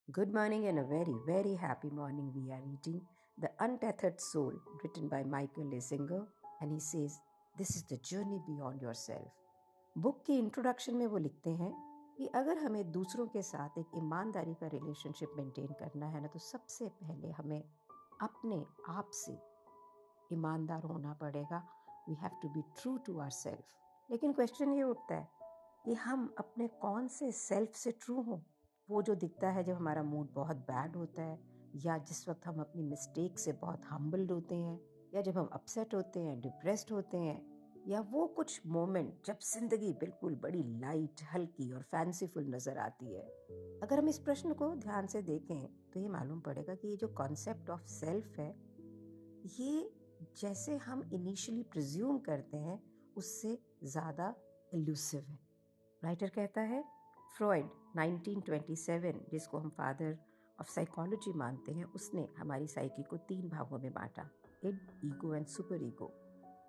Good morning and a very, very happy morning. We are reading The Untethered Soul, written by Michael Lesinger, and he says, This is the journey beyond yourself. Book के introduction में वो लिखते हैं कि अगर हमें दूसरों के साथ एक ईमानदारी का रिलेशनशिप मेंटेन करना है ना, तो सबसे पहले हमें अपने आप से ईमानदार होना पड़ेगा. We have to be true to our self. लेकिन क्वेश्चन ये उठता है कि हम अपने कौन से सेल्फ से ट्रू हों. वो जो दिखता है जब हमारा मूड बहुत बैड होता है, या जिस वक्त हम अपनी मिस्टेक से बहुत हम्बल्ड होते हैं, या जब हम अपसेट होते हैं, डिप्रेस्ड होते हैं, या वो कुछ मोमेंट जब जिंदगी बिल्कुल बड़ी लाइट, हल्की और फैंसीफुल नजर आती है. अगर हम इस प्रश्न को ध्यान से देखें तो ये मालूम पड़ेगा कि ये जो कॉन्सेप्ट ऑफ सेल्फ है, ये जैसे हम इनिशियली प्रिज्यूम करते हैं उससे ज़्यादा इल्यूसिव है. राइटर कहता है, फ्रॉइड 1927, जिसको हम फादर ऑफ साइकोलॉजी मानते हैं, उसने हमारी साइकी को 3 भागों में बांटा: id, ego and super ego.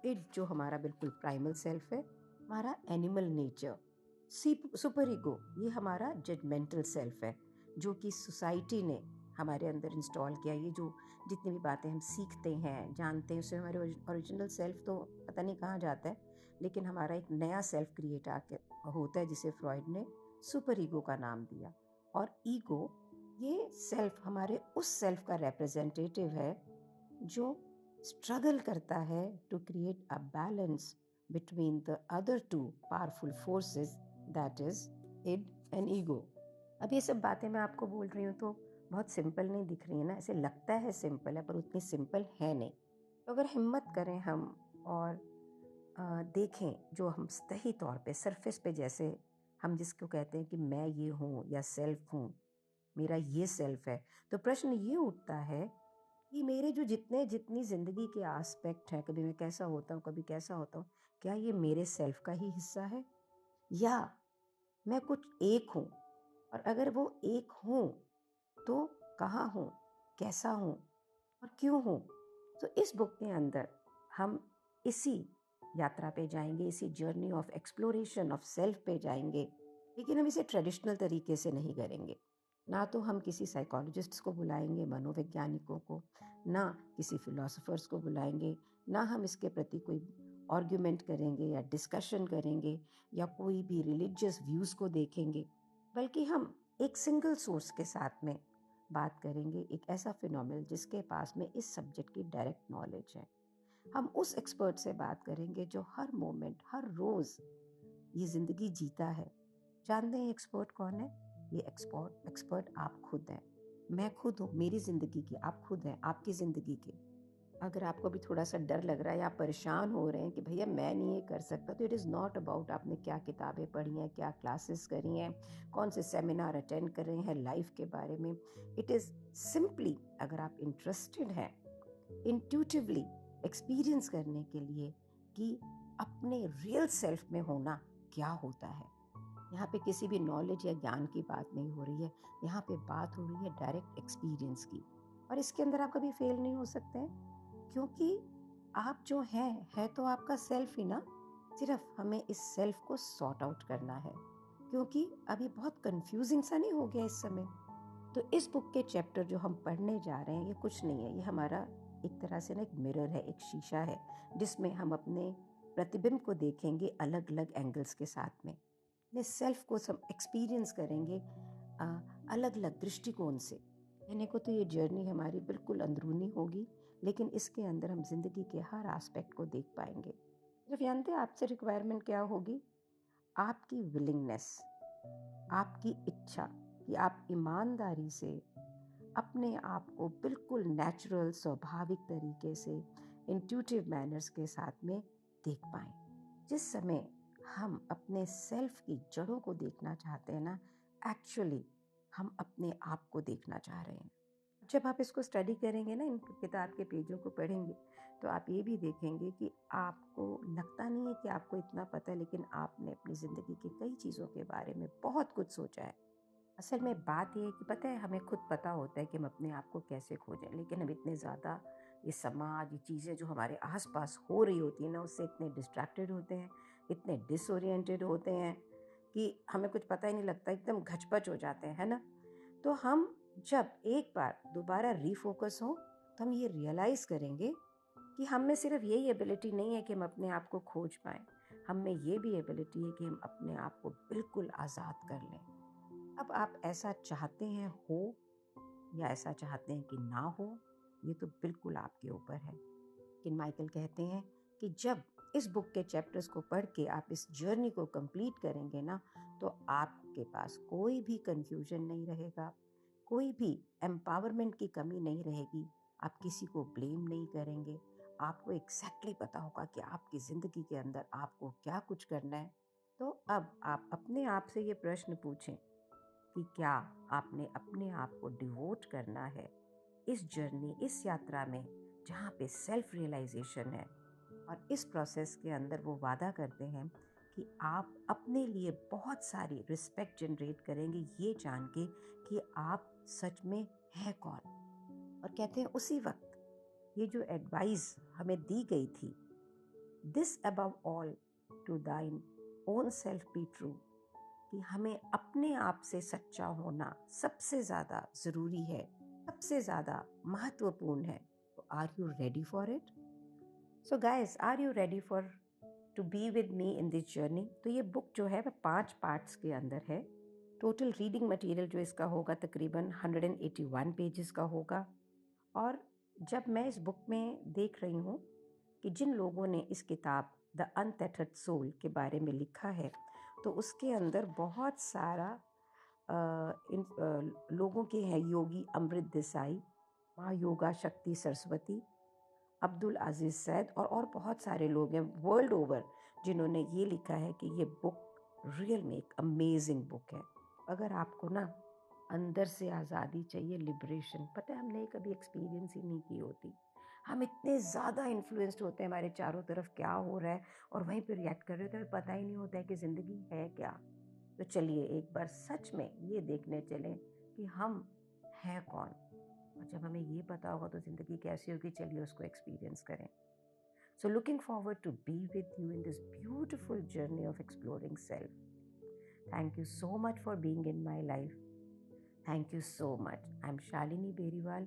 Id जो हमारा बिल्कुल प्राइमल सेल्फ है, हमारा एनिमल नेचर. सुपर ईगो ये हमारा जजमेंटल सेल्फ है, जो कि सोसाइटी ने हमारे अंदर इंस्टॉल किया. ये जो जितनी भी बातें हम सीखते हैं, जानते हैं, उससे हमारे ओरिजिनल सेल्फ तो पता नहीं कहाँ जाता है, लेकिन हमारा एक नया सेल्फ क्रिएट आके होता है, जिसे फ्रॉइड ने सुपर ईगो का नाम दिया. और ईगो ये सेल्फ हमारे उस सेल्फ का रिप्रेजेंटेटिव है जो स्ट्रगल करता है to create a balance between the other two powerful forces, that is id and ego. अब ये सब बातें मैं आपको बोल रही हूँ तो बहुत सिंपल नहीं दिख रही है ना. ऐसे लगता है सिंपल है, पर उतनी सिंपल है नहीं. तो अगर हिम्मत करें हम और देखें जो हम सही तौर पे सरफेस पे, जैसे हम जिसको कहते हैं कि मैं ये हूँ या सेल्फ हूँ, मेरा ये सेल्फ है, तो प्रश्न ये उठता है कि मेरे जो जितनी ज़िंदगी के आस्पेक्ट हैं, कभी मैं कैसा होता हूँ, कभी कैसा होता हूँ, क्या ये मेरे सेल्फ का ही हिस्सा है, या मैं कुछ एक हूँ? और अगर वो एक हूँ तो कहाँ हूँ, कैसा हूँ और क्यों हूँ? तो इस बुक के अंदर हम इसी यात्रा पे जाएंगे, इसी journey of exploration of self पे जाएंगे. लेकिन हम इसे ट्रेडिशनल तरीके से नहीं करेंगे. ना तो हम किसी साइकोलॉजिस्ट्स को बुलाएंगे, मनोवैज्ञानिकों को, ना किसी फिलोसोफर्स को बुलाएंगे, ना हम इसके प्रति कोई आर्ग्यूमेंट करेंगे या डिस्कशन करेंगे, या कोई भी रिलीजियस व्यूज़ को देखेंगे, बल्कि हम एक सिंगल सोर्स के साथ में बात करेंगे, एक ऐसा फिनोमेनल जिसके पास में इस सब्जेक्ट की डायरेक्ट नॉलेज है. हम उस एक्सपर्ट से बात करेंगे जो हर मोमेंट, हर रोज़ ये ज़िंदगी जीता है. जानते हैं एक्सपर्ट कौन है? ये एक्सपर्ट आप खुद हैं. मैं खुद हूँ मेरी ज़िंदगी की, आप खुद हैं आपकी ज़िंदगी के. अगर आपको भी थोड़ा सा डर लग रहा है या परेशान हो रहे हैं कि भैया मैं नहीं ये कर सकता, तो इट इज़ नॉट अबाउट आपने क्या किताबें पढ़ी हैं, क्या क्लासेस करी हैं, कौन से सेमिनार अटेंड कर रहे हैं लाइफ के बारे में. इट इज़ सिंपली, अगर आप इंटरेस्टेड हैं इंट्यूटिवली एक्सपीरियंस करने के लिए कि अपने रियल सेल्फ में होना क्या होता है. यहाँ पे किसी भी नॉलेज या ज्ञान की बात नहीं हो रही है, यहाँ पे बात हो रही है डायरेक्ट एक्सपीरियंस की. और इसके अंदर आप कभी फेल नहीं हो सकते हैं, क्योंकि आप जो है तो आपका सेल्फ ही ना. सिर्फ हमें इस सेल्फ को सॉर्ट आउट करना है, क्योंकि अभी बहुत कंफ्यूजिंग सा नहीं हो गया इस समय. तो इस बुक के चैप्टर जो हम पढ़ने जा रहे हैं, ये कुछ नहीं है, ये हमारा एक तरह से ना एक मिरर है, एक शीशा है, जिसमें हम अपने प्रतिबिंब को देखेंगे अलग अलग एंगल्स के साथ में. अपने सेल्फ को सब एक्सपीरियंस करेंगे अलग अलग दृष्टिकोण से. कहने को तो ये जर्नी हमारी बिल्कुल अंदरूनी होगी, लेकिन इसके अंदर हम जिंदगी के हर एस्पेक्ट को देख पाएंगे. सिर्फ जानते हैं आपसे रिक्वायरमेंट क्या होगी? आपकी विलिंगनेस, आपकी इच्छा कि आप ईमानदारी से अपने आप को बिल्कुल नेचुरल, स्वाभाविक तरीके से, इंट्यूटिव मैनर्स के साथ में देख पाएं. जिस समय हम अपने सेल्फ की जड़ों को देखना चाहते हैं ना, एक्चुअली हम अपने आप को देखना चाह रहे हैं. जब आप इसको स्टडी करेंगे ना, इन किताब के पेजों को पढ़ेंगे, तो आप ये भी देखेंगे कि आपको लगता नहीं है कि आपको इतना पता है, लेकिन आपने अपनी ज़िंदगी की कई चीज़ों के बारे में बहुत कुछ सोचा है. असल में बात ये है कि पता है, हमें खुद पता होता है कि हम अपने आप को कैसे खोजें, लेकिन हम इतने ज़्यादा ये समाज, ये चीज़ें जो हमारे आसपास हो रही होती हैं ना, उससे इतने डिस्ट्रैक्टेड होते हैं, इतने डिसोरिएंटेड होते हैं कि हमें कुछ पता ही नहीं लगता, एकदम घचपच हो जाते हैं, है ना. तो हम जब एक बार दोबारा रीफोकस हो तो हम ये रियलाइज़ करेंगे कि हम में सिर्फ यही एबिलिटी नहीं है कि हम अपने आप को खोज पाएँ, हम में ये भी एबिलिटी है कि हम अपने आप को बिल्कुल आज़ाद कर लें। अब आप ऐसा चाहते हैं हो या ऐसा चाहते हैं कि ना हो, ये तो बिल्कुल आपके ऊपर है। लेकिन माइकल कहते हैं कि जब इस बुक के चैप्टर्स को पढ़ के आप इस जर्नी को कंप्लीट करेंगे ना, तो आपके पास कोई भी कंफ्यूजन नहीं रहेगा, कोई भी एम्पावरमेंट की कमी नहीं रहेगी, आप किसी को ब्लेम नहीं करेंगे, आपको एग्जैक्टली पता होगा कि आपकी ज़िंदगी के अंदर आपको क्या कुछ करना है। तो अब आप अपने आप से ये प्रश्न पूछें कि क्या आपने अपने आप को डिवोट करना है इस जर्नी, इस यात्रा में, जहाँ पे सेल्फ रियलाइजेशन है। और इस प्रोसेस के अंदर वो वादा करते हैं कि आप अपने लिए बहुत सारी रिस्पेक्ट जनरेट करेंगे ये जान के कि आप सच में हैं कौन। और कहते हैं उसी वक्त ये जो एडवाइस हमें दी गई थी, दिस अबव ऑल टू दाइन ओन सेल्फ बी ट्रू, कि हमें अपने आप से सच्चा होना सबसे ज़्यादा ज़रूरी है, सबसे ज़्यादा महत्वपूर्ण है। तो are you ready for it? So guys, are you ready for to be with me in this journey? तो ये बुक जो है वह 5 पार्ट्स के अंदर है। टोटल रीडिंग मटेरियल जो इसका होगा तकरीबन 181 पेजेस का होगा। और जब मैं इस बुक में देख रही हूँ कि जिन लोगों ने इस किताब द अनटेथर्ड सोल के बारे में लिखा है, तो उसके अंदर बहुत सारा लोगों के हैं। योगी अमृत देसाई, माँ योगा शक्ति सरस्वती, अब्दुल अजीज़ सैद और बहुत सारे लोग हैं वर्ल्ड ओवर जिन्होंने ये लिखा है कि ये बुक रियल में एक अमेजिंग बुक है। अगर आपको ना अंदर से आज़ादी चाहिए, लिबरेशन, पता है हमने कभी एक्सपीरियंस ही नहीं की होती। हम इतने ज़्यादा इन्फ्लुएंस्ड होते हैं, हमारे चारों तरफ क्या हो रहा है और वहीं पर रिएक्ट कर रहे होते हैं, हमें पता ही नहीं होता है कि ज़िंदगी है क्या। तो चलिए एक बार सच में ये देखने चलें कि हम हैं कौन। और जब हमें ये पता होगा तो ज़िंदगी कैसी होगी, चलिए उसको एक्सपीरियंस करें। So looking forward to be with you in this beautiful journey of exploring self. Thank you so much for being in my life. Thank you so much. I'm Shalini Beriwal.